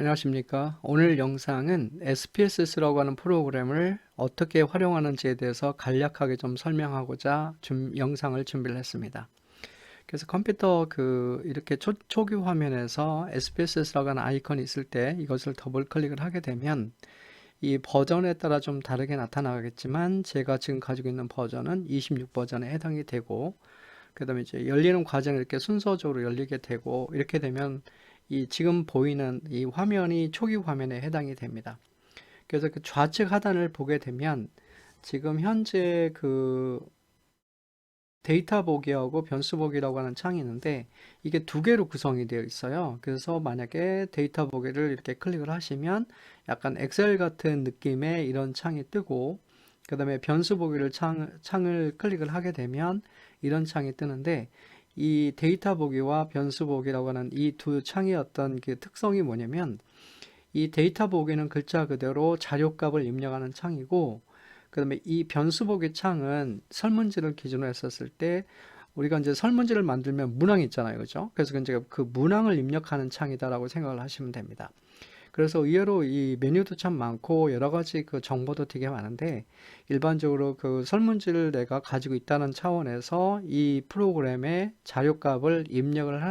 안녕하십니까. 오늘 영상은 SPSS라고 하는 프로그램을 어떻게 활용하는지에 대해서 간략하게 좀 설명하고자 영상을 준비를 했습니다. 그래서 컴퓨터 이렇게 초기 화면에서 SPSS라고 하는 아이콘이 있을 때 이것을 더블 클릭을 하게 되면 이 버전에 따라 좀 다르게 나타나겠지만 제가 지금 가지고 있는 버전은 26 버전에 해당이 되고, 그다음에 이제 열리는 과정이 이렇게 순서적으로 열리게 되고, 이렇게 되면 이 지금 보이는 이 화면이 초기 화면에 해당이 됩니다. 그래서 그 좌측 하단을 보게 되면 지금 현재 데이터 보기하고 변수 보기라고 하는 창이 있는데, 이게 두 개로 구성이 되어 있어요. 그래서 만약에 데이터 보기를 이렇게 클릭을 하시면 약간 엑셀 같은 느낌의 이런 창이 뜨고, 그 다음에 변수 보기를 창을 클릭을 하게 되면 이런 창이 뜨는데, 이 데이터 보기와 변수 보기라고 하는 이 두 창의 어떤 그 특성이 뭐냐면, 이 데이터 보기는 글자 그대로 자료값을 입력하는 창이고, 그 다음에 이 변수 보기 창은 설문지를 기준으로 했었을 때 우리가 이제 설문지를 만들면 문항이 있잖아요. 그죠? 그래서 이제 그 문항을 입력하는 창이다라고 생각을 하시면 됩니다. 그래서 의외로 이 메뉴도 참 많고 여러 가지 그 정보도 되게 많은데, 일반적으로 그 설문지를 내가 가지고 있다는 차원에서 이 프로그램의 자료값을 입력을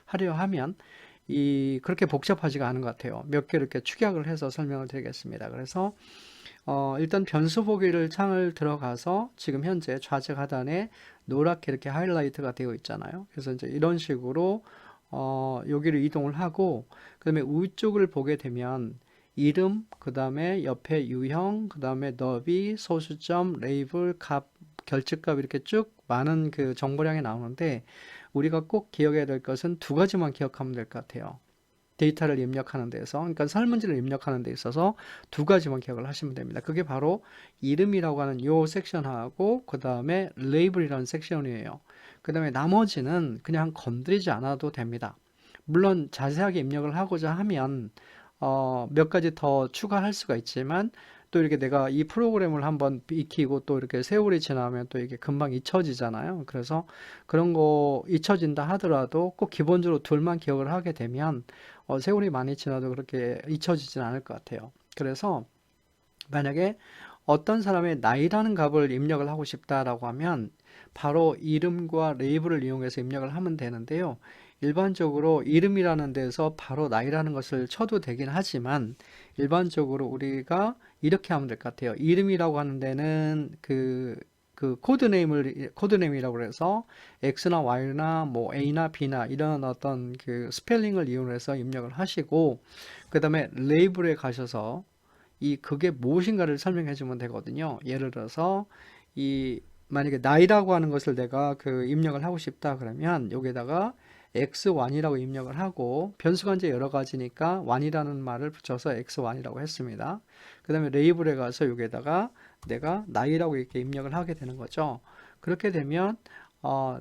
하려 하면 그렇게 복잡하지가 않은 것 같아요. 몇 개 이렇게 축약을 해서 설명을 드리겠습니다. 그래서 일단 변수 보기를 창을 들어가서 지금 현재 좌측 하단에 노랗게 이렇게 하이라이트가 되어 있잖아요. 그래서 이제 이런 식으로 여기를 이동을 하고, 그 다음에 위쪽을 보게 되면 이름, 그 다음에 옆에 유형, 그 다음에 너비, 소수점, 레이블, 값, 결집값 이렇게 쭉 많은 그 정보량이 나오는데, 우리가 꼭 기억해야 될 것은 두 가지만 기억하면 될 것 같아요. 데이터를 입력하는 데서, 그러니까 설문지를 입력하는 데 있어서 두 가지만 기억을 하시면 됩니다. 그게 바로 이름이라고 하는 요 섹션하고 그 다음에 레이블이라는 섹션이에요. 그 다음에 나머지는 그냥 건드리지 않아도 됩니다. 물론 자세하게 입력을 하고자 하면 몇 가지 더 추가할 수가 있지만, 또 이렇게 내가 이 프로그램을 한번 익히고 또 이렇게 세월이 지나면 또 이게 금방 잊혀지잖아요. 그래서 그런 거 잊혀진다 하더라도 꼭 기본적으로 둘만 기억을 하게 되면 세월이 많이 지나도 그렇게 잊혀지진 않을 것 같아요. 그래서 만약에 어떤 사람의 나이라는 값을 입력을 하고 싶다라고 하면 바로 이름과 레이블을 이용해서 입력을 하면 되는데요. 일반적으로 이름이라는 데서 바로 나이라는 것을 쳐도 되긴 하지만, 일반적으로 우리가 이렇게 하면 될 것 같아요. 이름이라고 하는 데는 코드네임이라고 해서 X나 Y나 뭐 A나 B나 이런 어떤 그 스펠링을 이용해서 입력을 하시고, 그 다음에 레이블에 가셔서 그게 무엇인가를 설명해 주면 되거든요. 예를 들어서 만약에 나이라고 하는 것을 내가 입력을 하고 싶다 그러면 여기다가 X1이라고 입력을 하고, 변수가 이제 여러 가지니까 1이라는 말을 붙여서 X1이라고 했습니다. 그 다음에 레이블에 가서 여기에다가 내가 나이라고 이렇게 입력을 하게 되는 거죠. 그렇게 되면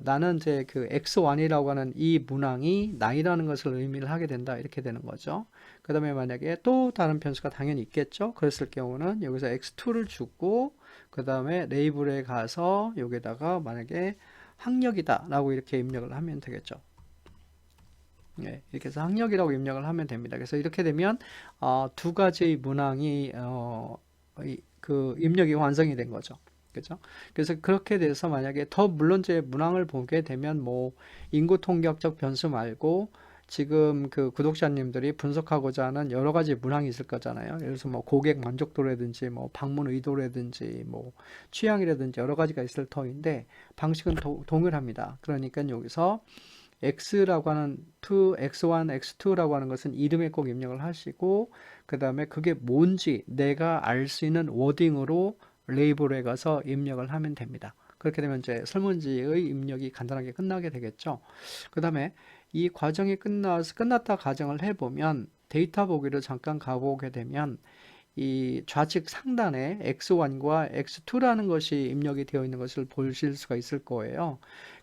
나는 이제 그 X1이라고 하는 이 문항이 나이라는 것을 의미를 하게 된다, 이렇게 되는 거죠. 그 다음에 만약에 또 다른 변수가 당연히 있겠죠. 그랬을 경우는 여기서 X2를 주고, 그 다음에 레이블에 가서 여기다가 만약에 학력이다 라고 이렇게 입력을 하면 되겠죠. 네, 이렇게 해서 학력이라고 입력을 하면 됩니다. 그래서 이렇게 되면 두 가지 문항이 그 입력이 완성이 된 거죠. 그죠? 그래서 그렇게 돼서 만약에 더 물론 이제 문항을 보게 되면 뭐 인구 통계학적 변수 말고 지금 그 구독자님들이 분석하고자 하는 여러 가지 문항이 있을 거잖아요. 예를 들어서 뭐 고객 만족도라든지 뭐 방문 의도라든지 뭐 취향이라든지 여러 가지가 있을 터인데, 방식은 동일합니다. 그러니까 여기서 X라고 하는 X1, X2라고 하는 것은 이름에 꼭 입력을 하시고, 그 다음에 그게 뭔지 내가 알 수 있는 워딩으로 레이블에 가서 입력을 하면 됩니다. 그렇게 되면 이제 설문지의 입력이 간단하게 끝나게 되겠죠. 그 다음에 이 과정이 끝났다 가정을 해보면 데이터 보기를 잠깐 가보게 되면 이 좌측 상단에 X1과 X2라는 것이 입력이 되어 있는 것을 보실 수가 있을 거예요.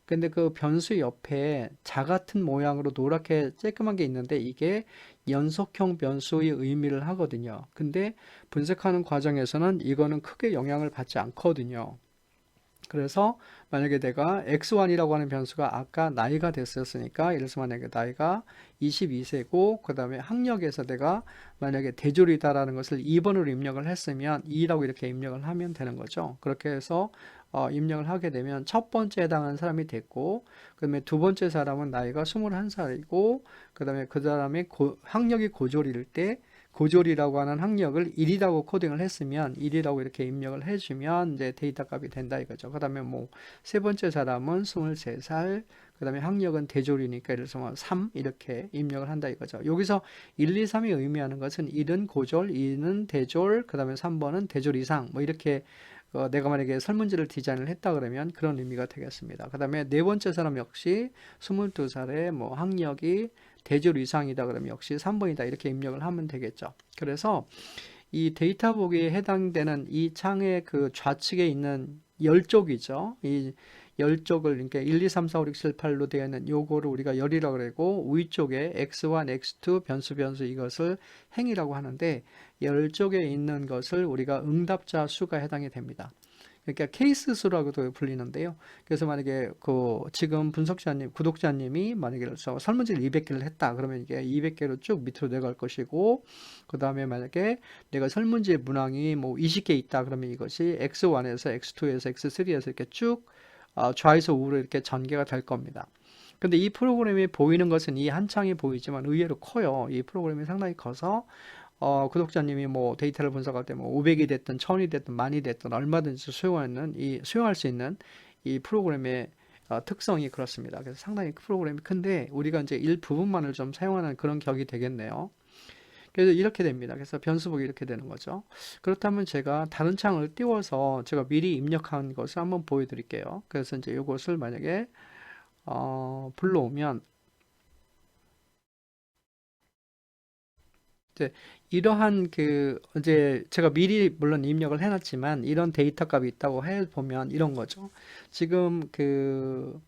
근데 그 변수 옆에 자 같은 모양으로 노랗게 쬐끄만 게 있는데, 이게 연속형 변수의 의미를 하거든요. 근데 분석하는 과정에서는 이거는 크게 영향을 받지 않거든요. 그래서 만약에 내가 x1이라고 하는 변수가 아까 나이가 됐었으니까, 예를 들어서 만약에 나이가 22세고 그 다음에 학력에서 내가 만약에 대졸이다라는 것을 2번으로 입력을 했으면 2라고 이렇게 입력을 하면 되는 거죠. 그렇게 해서 입력을 하게 되면 첫 번째 해당하는 사람이 됐고, 그 다음에 두 번째 사람은 나이가 21살이고, 그 다음에 그 사람의 학력이 고졸일 때 고졸이라고 하는 학력을 1이라고 코딩을 했으면 1이라고 이렇게 입력을 해주면 이제 데이터 값이 된다 이거죠. 그 다음에 뭐 세 번째 사람은 23살, 그 다음에 학력은 대졸이니까 예를 들어서 뭐 3 이렇게 입력을 한다 이거죠. 여기서 1, 2, 3이 의미하는 것은 1은 고졸, 2는 대졸, 그 다음에 3번은 대졸 이상 뭐 이렇게 내가 만약에 설문지를 디자인을 했다 그러면 그런 의미가 되겠습니다. 그 다음에 네 번째 사람 역시 22살에 뭐 학력이 대졸 이상이다 그러면 역시 3번이다 이렇게 입력을 하면 되겠죠. 그래서 이 데이터 보기에 해당되는 이 창의 그 좌측에 있는 열쪽이죠. 이 열쪽을 그러니까 1, 2, 3, 4, 5, 6, 7, 8로 되어 있는 요거를 우리가 열이라고 그러고 위쪽에 x1, x2 변수 이것을 행이라고 하는데 열쪽에 있는 것을 우리가 응답자 수가 해당이 됩니다. 그러니까 케이스 수라고도 불리는데요. 그래서 만약에 그 지금 분석자님, 구독자님이 만약에 설문지를 200개를 했다. 그러면 이게 200개로 쭉 밑으로 내려갈 것이고, 그 다음에 만약에 내가 설문지 문항이 뭐 20개 있다. 그러면 이것이 X1에서 X2에서 X3에서 이렇게 쭉 좌에서 우로 이렇게 전개가 될 겁니다. 근데 이 프로그램이 보이는 것은 이 한 창이 보이지만 의외로 커요. 이 프로그램이 상당히 커서 구독자님이 뭐 데이터를 분석할 때 뭐 500이 됐든 1000이 됐든 만이 됐든 얼마든지 수용할 수 있는 이 프로그램의 특성이 그렇습니다. 그래서 상당히 프로그램이 큰데 우리가 이제 일부분만을 좀 사용하는 그런 격이 되겠네요. 그래서 이렇게 됩니다. 그래서 변수복이 이렇게 되는 거죠. 그렇다면 제가 다른 창을 띄워서 제가 미리 입력한 것을 한번 보여드릴게요. 그래서 이제 이것을 만약에 불러오면 이제 이러한 그 이제 제가 미리 물론 입력을 해놨지만 이런 데이터 값이 있다고 해 보면 이런 거죠. 지금 그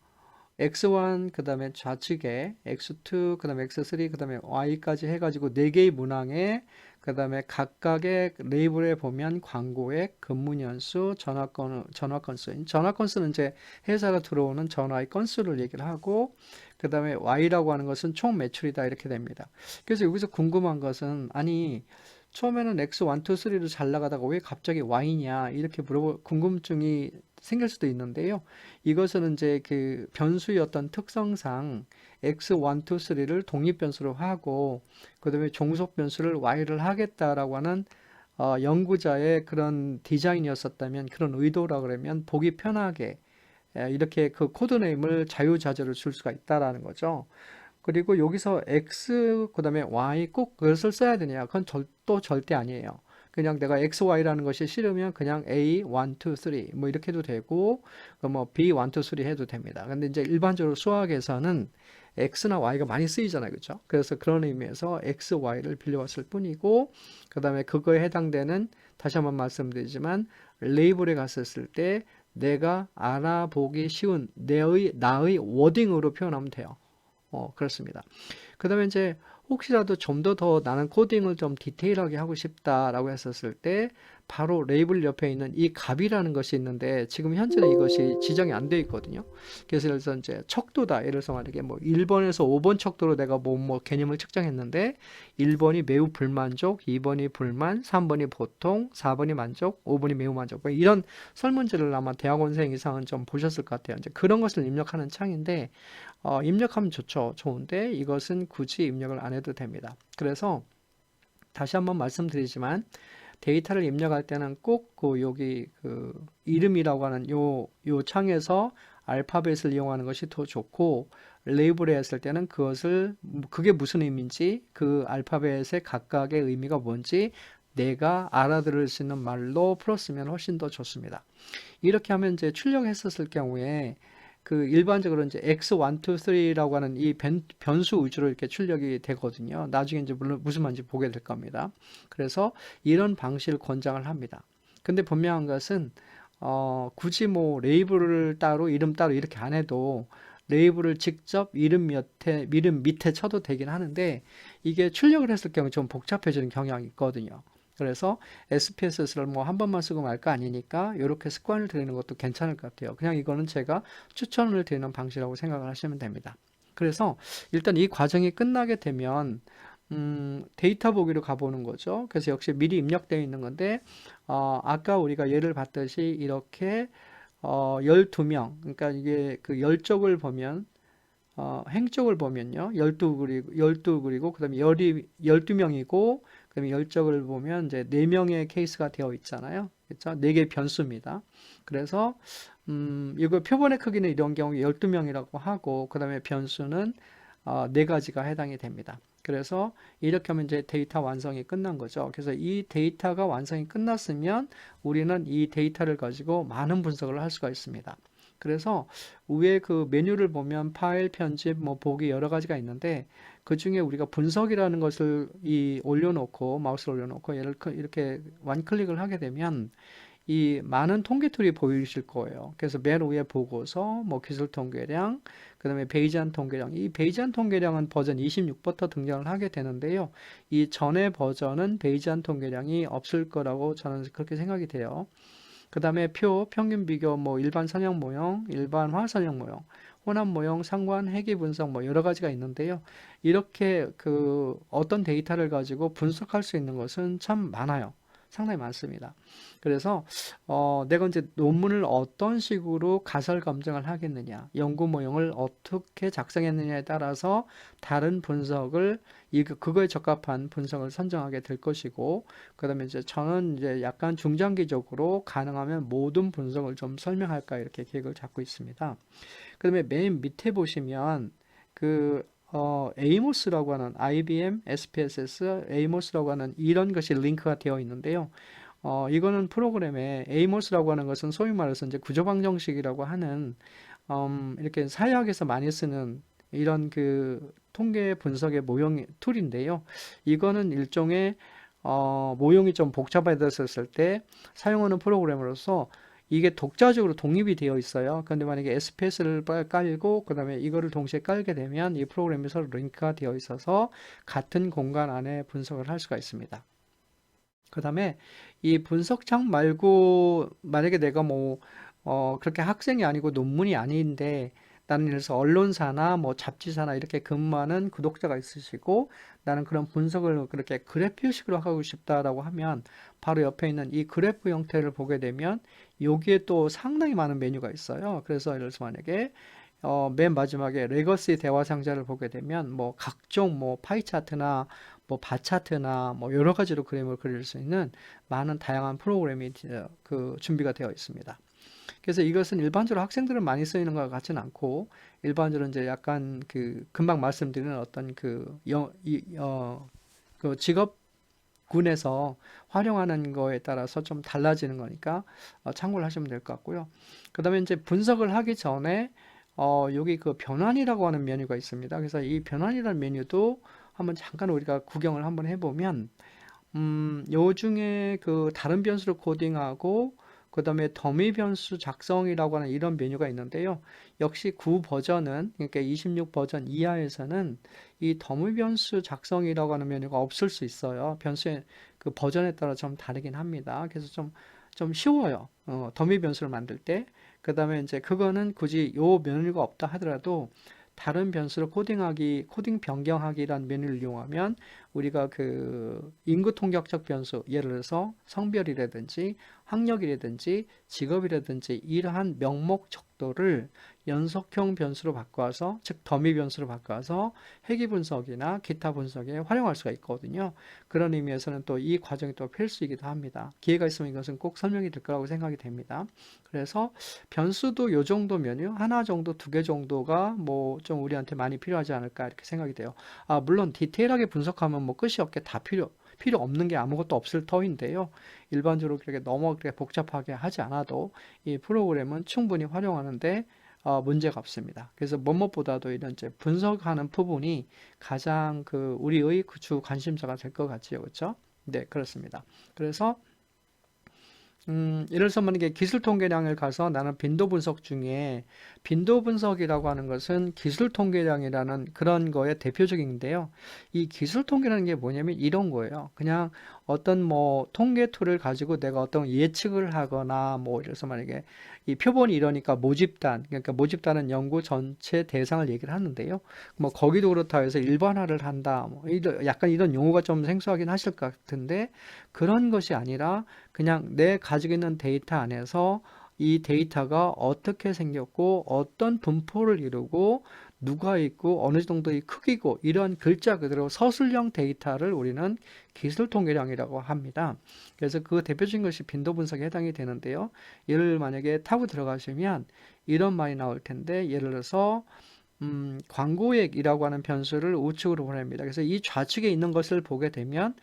x1 그 다음에 좌측에 x2 그 다음에 x3 그 다음에 y까지 해가지고 4개의 문항에 그 다음에 각각의 레이블에 보면 광고액, 근무연수, 전화 건수는 이제 회사가 들어오는 전화의 건수를 얘기를 하고 그 다음에 y라고 하는 것은 총 매출이다 이렇게 됩니다. 그래서 여기서 궁금한 것은 아니 처음에는 x1, 2, 3로 잘 나가다가 왜 갑자기 y냐 이렇게 궁금증이 생길 수도 있는데요. 이것은 이제 그 변수의 어떤 특성상 x1, 2, 3를 독립 변수로 하고 그 다음에 종속 변수를 y를 하겠다라고 하는 연구자의 그런 디자인이었었다면 그런 의도라 그러면 보기 편하게 이렇게 그 코드네임을 자유자재로 줄 수가 있다라는 거죠. 그리고 여기서 x 그다음에 y 꼭 그것을 써야 되냐? 그건 또 절대 아니에요. 그냥 내가 x, y라는 것이 싫으면 그냥 a, 1, 2, 3 뭐 이렇게 해도 되고 뭐 b, 1, 2, 3 해도 됩니다. 근데 이제 일반적으로 수학에서는 x나 y가 많이 쓰이잖아요. 그렇죠? 그래서 그런 의미에서 x, y를 빌려왔을 뿐이고 그다음에 그거에 해당되는 다시 한번 말씀드리지만 레이블에 갔었을 때 내가 알아보기 쉬운 나의 워딩으로 표현하면 돼요. 그렇습니다. 그 다음에 이제 혹시라도 좀 더 나는 코딩을 좀 디테일하게 하고 싶다라고 했었을 때 바로 레이블 옆에 있는 이 값이라는 것이 있는데 지금 현재는 이것이 지정이 안 되어 있거든요. 그래서 이제 척도다. 예를 들어서 만약에 뭐 1번에서 5번 척도로 내가 뭐 개념을 측정했는데 1번이 매우 불만족, 2번이 불만, 3번이 보통, 4번이 만족, 5번이 매우 만족. 뭐 이런 설문지를 아마 대학원생 이상은 좀 보셨을 것 같아요. 이제 그런 것을 입력하는 창인데 입력하면 좋은데 이것은 굳이 입력을 안 해도 됩니다. 그래서 다시 한번 말씀드리지만 데이터를 입력할 때는 꼭 여기 그 이름이라고 하는 요 창에서 알파벳을 이용하는 것이 더 좋고 레이블에 했을 때는 그게 무슨 의미인지 그 알파벳의 각각의 의미가 뭔지 내가 알아들을 수 있는 말로 풀었으면 훨씬 더 좋습니다. 이렇게 하면 이제 출력했었을 경우에 그 일반적으로 이제 x1, 2, 3라고 하는 이 변수 위주로 이렇게 출력이 되거든요. 나중에 이제 물론 무슨 말인지 보게 될 겁니다. 그래서 이런 방식을 권장을 합니다. 근데 분명한 것은 굳이 뭐 레이블을 따로 이름 따로 이렇게 안 해도 레이블을 직접 이름 밑에 쳐도 되긴 하는데 이게 출력을 했을 경우 좀 복잡해지는 경향이 있거든요. 그래서 SPSS를 뭐 한 번만 쓰고 말까 아니니까 이렇게 습관을 들이는 것도 괜찮을 것 같아요. 그냥 이거는 제가 추천을 드리는 방식이라고 생각을 하시면 됩니다. 그래서 일단 이 과정이 끝나게 되면 데이터 보기로 가보는 거죠. 그래서 역시 미리 입력되어 있는 건데 아까 우리가 예를 봤듯이 이렇게 12명, 그러니까 이게 그 열쪽을 보면 행적을 보면요. 12그리고 그다음에 열이 12명이고 그다음에 열적을 보면 이제 4명의 케이스가 되어 있잖아요. 그렇죠? 4개 변수입니다. 그래서 이거 표본의 크기는 이런 경우 12명이라고 하고 그다음에 변수는 4가지가 해당이 됩니다. 그래서 이렇게 하면 이제 데이터 완성이 끝난 거죠. 그래서 이 데이터가 완성이 끝났으면 우리는 이 데이터를 가지고 많은 분석을 할 수가 있습니다. 그래서 위에 그 메뉴를 보면 파일, 편집, 뭐 보기 여러 가지가 있는데 그 중에 우리가 분석이라는 것을 올려놓고 마우스를 올려놓고 얘를 이렇게 완클릭을 하게 되면 이 많은 통계 툴이 보이실 거예요. 그래서 맨 위에 보고서, 뭐 기술 통계량, 그 다음에 베이지안 통계량. 이 베이지안 통계량은 버전 26부터 등장을 하게 되는데요. 이 전의 버전은 베이지안 통계량이 없을 거라고 저는 그렇게 생각이 돼요. 그 다음에 표, 평균 비교, 뭐 일반 선형 모형, 일반화 선형 모형, 혼합 모형, 상관, 회귀 분석 뭐 여러 가지가 있는데요. 이렇게 그 어떤 데이터를 가지고 분석할 수 있는 것은 참 많아요. 상당히 많습니다. 그래서 내가 이제 논문을 어떤 식으로 가설 검증을 하겠느냐, 연구 모형을 어떻게 작성했느냐에 따라서 다른 분석을 그거에 적합한 분석을 선정하게 될 것이고, 그다음에 이제 저는 이제 약간 중장기적으로 가능하면 모든 분석을 좀 설명할까 이렇게 계획을 잡고 있습니다. 그다음에 맨 밑에 보시면 그 에이모스라고 하는 IBM, SPSS, 에이모스라고 하는 이런 것이 링크가 되어 있는데요. 이거는 프로그램에 에이모스라고 하는 것은 소위 말해서 이제 구조방정식이라고 하는 이렇게 사회학에서 많이 쓰는 이런 그 통계 분석의 모형 툴인데요. 이거는 일종의 모형이 좀 복잡해졌을 때 사용하는 프로그램으로서 이게 독자적으로 독립이 되어 있어요. 그런데 만약에 SPS를 깔고 그 다음에 이거를 동시에 깔게 되면 이 프로그램이 서로 링크가 되어 있어서 같은 공간 안에 분석을 할 수가 있습니다. 그 다음에 이 분석창 말고 만약에 내가 뭐 그렇게 학생이 아니고 논문이 아닌데 나는 예를 들어서 언론사나 뭐 잡지사나 이렇게 근무하는 구독자가 있으시고 나는 그런 분석을 그렇게 그래프식으로 하고 싶다라고 하면 바로 옆에 있는 이 그래프 형태를 보게 되면 여기에 또 상당히 많은 메뉴가 있어요. 그래서 예를 들어서 만약에 맨 마지막에 레거시 대화 상자를 보게 되면 뭐 각종 뭐 파이 차트나 뭐 바 차트나 뭐 여러 가지로 그림을 그릴 수 있는 많은 다양한 프로그램이 그 준비가 되어 있습니다. 그래서 이것은 일반적으로 학생들은 많이 쓰이는 것 같지는 않고 일반적으로 이제 약간 그 금방 말씀드리는 어떤 그 직업군에서 활용하는 거에 따라서 좀 달라지는 거니까 참고를 하시면 될 것 같고요. 그 다음에 이제 분석을 하기 전에 여기 그 변환이라고 하는 메뉴가 있습니다. 그래서 이 변환이라는 메뉴도 한번 잠깐 우리가 구경을 한번 해보면 요 중에 그 다른 변수를 코딩하고 그 다음에 더미 변수 작성이라고 하는 이런 메뉴가 있는데요. 역시 9 버전은 그러니까 26 버전 이하에서는 이 더미 변수 작성이라고 하는 메뉴가 없을 수 있어요. 변수의 그 버전에 따라 좀 다르긴 합니다. 그래서 좀 쉬워요. 더미 변수를 만들 때. 그 다음에 이제 그거는 굳이 요 메뉴가 없다 하더라도 다른 변수를 코딩 변경하기라는 메뉴를 이용하면 우리가 그 인구 통역적 변수, 예를 들어서 성별이라든지 학력이라든지 직업이라든지 이러한 명목 척도를 연속형 변수로 바꿔서, 즉 더미 변수로 바꿔서 회귀 분석이나 기타 분석에 활용할 수가 있거든요. 그런 의미에서는 또 이 과정이 또 필수이기도 합니다. 기회가 있으면 이것은 꼭 설명이 될 거라고 생각이 됩니다. 그래서 변수도 요 정도면요. 하나 정도, 2개 정도가 뭐 좀 우리한테 많이 필요하지 않을까 이렇게 생각이 돼요. 물론 디테일하게 분석하면 뭐 끝이 없게 다 필요 없는 게 아무것도 없을 터인데요. 일반적으로 그렇게 너무 그렇게 복잡하게 하지 않아도 이 프로그램은 충분히 활용하는데 문제가 없습니다. 그래서 무엇보다도 이런 이제 분석하는 부분이 가장 그 우리의 그 주 관심사가 될 것 같지요. 그렇죠? 네, 그렇습니다. 그래서 예를 들어서 만약에 기술 통계량을 가서 나는 빈도 분석 중에 빈도 분석이라고 하는 것은 기술 통계량이라는 그런 거의 대표적인데요. 이 기술 통계라는 게 뭐냐면 이런 거예요. 그냥 어떤 뭐 통계 툴을 가지고 내가 어떤 예측을 하거나 뭐 예를 들어서 만약에 이 표본이 이러니까 모집단, 그러니까 모집단은 연구 전체 대상을 얘기를 하는데요. 뭐 거기도 그렇다 해서 일반화를 한다. 뭐 약간 이런 용어가 좀 생소하긴 하실 것 같은데 그런 것이 아니라 그냥 내 가지고 있는 데이터 안에서 이 데이터가 어떻게 생겼고 어떤 분포를 이루고 누가 있고 어느 정도의 크기고 이런 글자 그대로 서술형 데이터를 우리는 기술 통계량이라고 합니다. 그래서 그 대표적인 것이 빈도 분석에 해당이 되는데요. 예를 만약에 타고 들어가시면 이런 말이 나올 텐데 예를 들어서 광고액이라고 하는 변수를 우측으로 보냅니다. 그래서 이 좌측에 있는 것을 보게 되면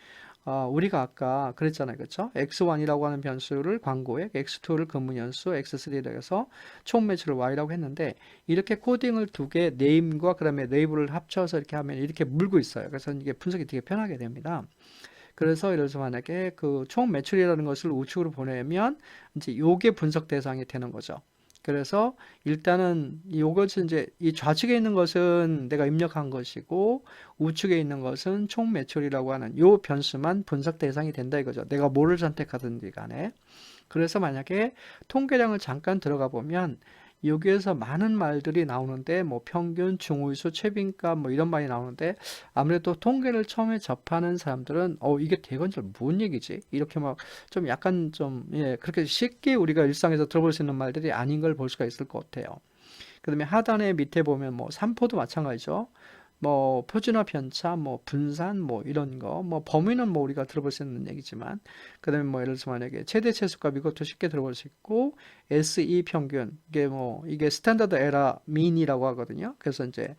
우리가 아까 그랬잖아요. 그렇죠? X1이라고 하는 변수를 광고액, X2를 근무연수, X3로 해서 총 매출을 Y라고 했는데 이렇게 코딩을 두 개 네임과 그다음에 레이블을 합쳐서 이렇게 하면 이렇게 물고 있어요. 그래서 이게 분석이 되게 편하게 됩니다. 그래서 예를 들어서 만약에 그 총 매출이라는 것을 우측으로 보내면 이제 요게 분석 대상이 되는 거죠. 그래서 일단은 이것은 이제 이 좌측에 있는 것은 내가 입력한 것이고 우측에 있는 것은 총 매출이라고 하는 요 변수만 분석 대상이 된다 이거죠. 내가 뭐를 선택하든지 간에. 그래서 만약에 통계량을 잠깐 들어가 보면 여기에서 많은 말들이 나오는데 뭐 평균, 중위수, 최빈값 뭐 이런 말이 나오는데 아무래도 통계를 처음에 접하는 사람들은 이게 대건절 뭔 얘기지? 이렇게 막 좀 약간 좀 예, 그렇게 쉽게 우리가 일상에서 들어볼 수 있는 말들이 아닌 걸 볼 수가 있을 것 같아요. 그다음에 하단에 밑에 보면 뭐 삼포도 마찬가지죠. 뭐 표준화 편차, 뭐 분산, 뭐 이런 거, 뭐 범위는 뭐 우리가 들어볼 수 있는 얘기지만, 그다음에 뭐 예를 들어서 만약에 최대 최소값 이것도 쉽게 들어볼 수 있고, SE 평균 이게 뭐 이게 스탠다드 에러 민이라고 하거든요. 그래서 이제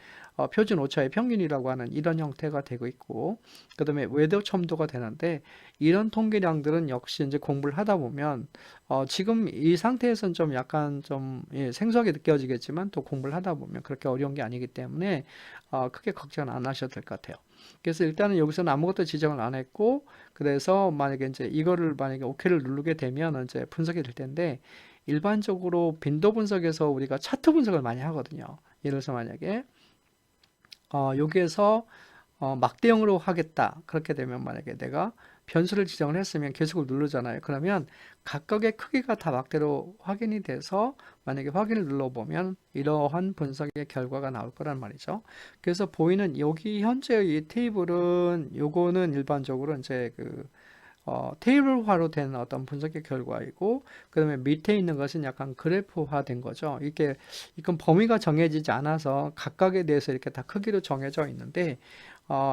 표준 오차의 평균이라고 하는 이런 형태가 되고 있고, 그다음에 외도 첨도가 되는데 이런 통계량들은 역시 이제 공부를 하다 보면 지금 이 상태에서는 좀 약간 좀 예, 생소하게 느껴지겠지만 또 공부를 하다 보면 그렇게 어려운 게 아니기 때문에 크게 걱정 안 하셔도 될 것 같아요. 그래서 일단은 여기서는 아무것도 지정을 안 했고, 그래서 만약에 이제 이거를 만약에 OK를 누르게 되면 이제 분석이 될 텐데, 일반적으로 빈도 분석에서 우리가 차트 분석을 많이 하거든요. 예를 들어서 만약에, 여기에서 막대형으로 하겠다. 그렇게 되면 만약에 내가 변수를 지정을 했으면 계속을 누르잖아요. 그러면 각각의 크기가 다 막대로 확인이 돼서 만약에 확인을 눌러보면 이러한 분석의 결과가 나올 거란 말이죠. 그래서 보이는 여기 현재의 이 테이블은 요거는 일반적으로 이제 그 테이블화로 된 어떤 분석의 결과이고, 그 다음에 밑에 있는 것은 약간 그래프화 된 거죠. 이건 범위가 정해지지 않아서 각각에 대해서 이렇게 다 크기로 정해져 있는데,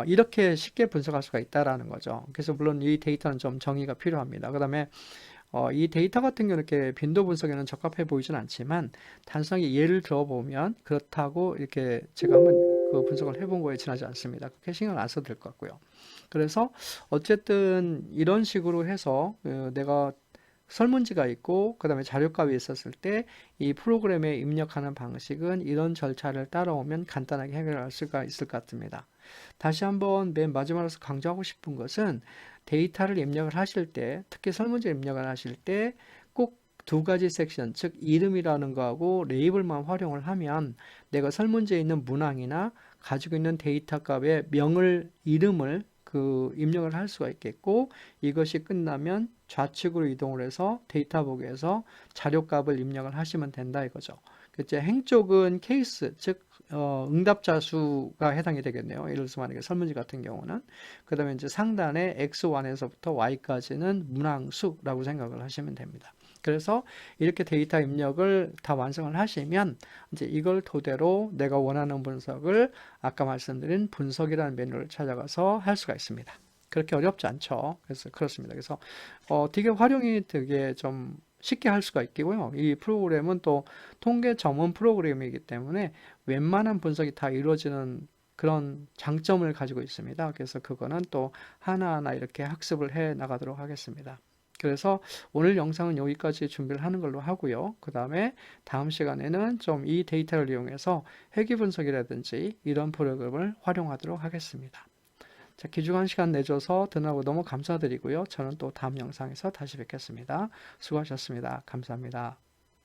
이렇게 쉽게 분석할 수가 있다라는 거죠. 그래서 물론 이 데이터는 좀 정의가 필요합니다. 그 다음에 이 데이터 같은 경우는 이렇게 빈도 분석에는 적합해 보이진 않지만 단순하게 예를 들어보면 그렇다고 이렇게 제가 한번 그 분석을 해본 거에 지나지 않습니다. 그렇게 신경 안 써도 될 것 같고요. 그래서 어쨌든 이런 식으로 해서 내가 설문지가 있고 그다음에 자료값이 있었을 때 이 프로그램에 입력하는 방식은 이런 절차를 따라오면 간단하게 해결할 수가 있을 것 같습니다. 다시 한번 맨 마지막으로 강조하고 싶은 것은 데이터를 입력을 하실 때, 특히 설문지 입력을 하실 때 꼭 두 가지 섹션, 즉 이름이라는 거하고 레이블만 활용을 하면 내가 설문지에 있는 문항이나 가지고 있는 데이터 값의 이름을 그 입력을 할 수가 있겠고, 이것이 끝나면 좌측으로 이동을 해서 데이터북에서 자료값을 입력을 하시면 된다 이거죠. 이제 행 쪽은 케이스, 즉 응답자 수가 해당이 되겠네요. 예를 들어서 만약에 설문지 같은 경우는 그 다음에 이제 상단에 X1에서부터 Y까지는 문항수라고 생각을 하시면 됩니다. 그래서 이렇게 데이터 입력을 다 완성을 하시면 이제 이걸 토대로 내가 원하는 분석을 아까 말씀드린 분석이라는 메뉴를 찾아가서 할 수가 있습니다. 그렇게 어렵지 않죠. 그래서 그렇습니다. 그래서 되게 활용이 되게 좀 쉽게 할 수가 있고요. 이 프로그램은 또 통계 전문 프로그램이기 때문에 웬만한 분석이 다 이루어지는 그런 장점을 가지고 있습니다. 그래서 그거는 또 하나하나 이렇게 학습을 해 나가도록 하겠습니다. 그래서 오늘 영상은 여기까지 준비를 하는 걸로 하고요. 그 다음에 다음 시간에는 좀 이 데이터를 이용해서 회귀 분석이라든지 이런 프로그램을 활용하도록 하겠습니다. 자, 귀중한 시간 내줘서 듣느라고 너무 감사드리고요. 저는 또 다음 영상에서 다시 뵙겠습니다. 수고하셨습니다. 감사합니다.